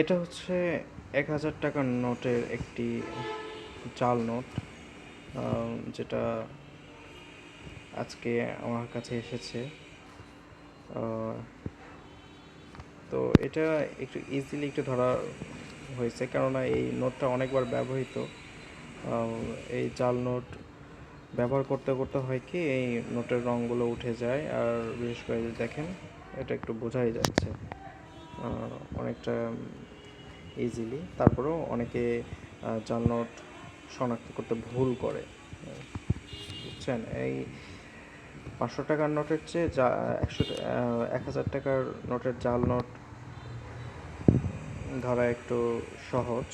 এটা হচ্ছে 1000 টাকার নোটের একটি জাল নোট, যেটা আজকে আমার কাছে এসেছে। আহ, তো এটা একটু ইজিলি একটু ধরা হয়েছে, কেননা এই নোটটা অনেকবার ব্যবহৃত। এই জাল নোট ব্যবহার করতে করতে হয় কি, এই নোটের রঙগুলো উঠে যায়। আর বিশেষ করে যে দেখেন, এটা একটু বোঝাই যাচ্ছে অনেকটা ইজিলি। তারপরেও অনেকে জাল নোট শনাক্ত করতে ভুল করে, বুঝছেন। এই 500 টাকার নোটের চেয়ে 1000 টাকার নোটের জাল নোট ধরা একটু সহজ।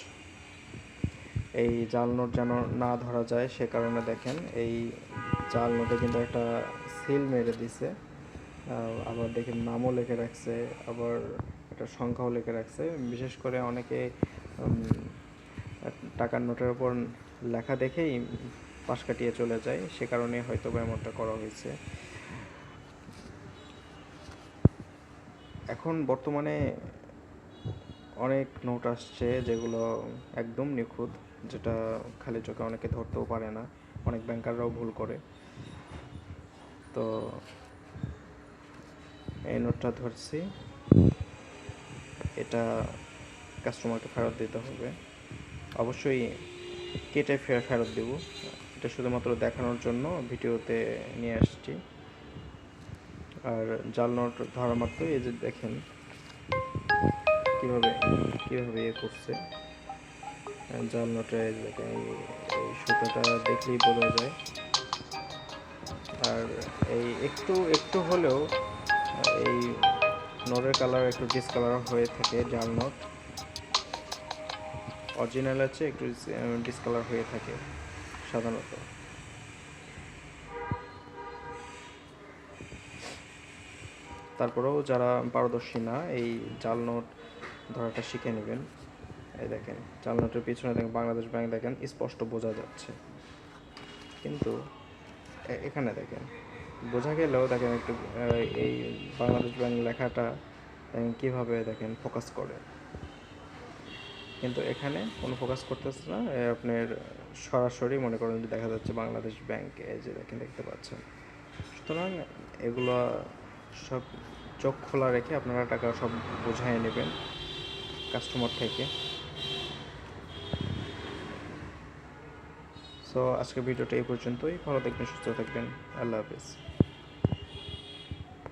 এই জাল নোট যেন না ধরা যায় সে কারণে দেখেন, এই জাল নোটে কিন্তু একটা সিল মেরে দিছে। আবার দেখেন নামও লিখে রাখছে, আবার একটা সংখ্যাও লিখে রাখছে। বিশেষ করে অনেকে টাকার নোটের ওপর লেখা দেখেই পাশ কাটিয়ে চলে যায়, সে কারণে হয়তো বা এমনটা করা হয়েছে। এখন বর্তমানে অনেক নোট আসছে যেগুলো একদম নিখুঁত, যেটা খালি চোখে অনেকে ধরতেও পারে না, অনেক ব্যাংকাররাও ভুল করে। তো এই নোটটা ধরছি, এটা কাস্টমারকে ফেরত দিতে হবে। অবশ্যই কেটে ফেরত দেব। এটা শুধুমাত্র দেখানোর জন্য ভিডিওতে নিয়ে আসছি। আর জাল নোট ধরা মাত্র এই যে দেখেন কীভাবে কীভাবে ইয়ে করছে। জাল নোটে দেখেন এই সুতোটা দেখলেই বোঝা যায়। আর এই একটু একটু হলেও এই নোটের কালার একটু ডিসকালার হয়ে থাকে। জাল নোট অরিজিনাল আছে একটু ডিসকালার হয়ে থাকে সাধারণত। তারপরেও যারা পারদর্শী না, এই জাল নোট ধরাটা শিখে নেবেন। এই দেখেন জাল নোটের পিছনে দেখেন বাংলাদেশ ব্যাংক দেখেন স্পষ্ট বোঝা যাচ্ছে, কিন্তু এখানে দেখেন বোঝা গেলেও দেখেন একটু এই বাংলাদেশ ব্যাংক লেখাটা কীভাবে দেখেন ফোকাস করে, কিন্তু এখানে কোনো ফোকাস করতেছে না। আপনার সরাসরি মনে করেন যে দেখা যাচ্ছে বাংলাদেশ ব্যাংক, এই যে দেখেন দেখতে পাচ্ছেন। সুতরাং এগুলো সব চোখ খোলা রেখে আপনারা টাকা সব বোঝাই নেবেন কাস্টমার থেকে। সো আজকের ভিডিওটা এই পর্যন্তই। ভালো থাকবেন, সুস্থ থাকবেন। আল্লাহ হাফিজ।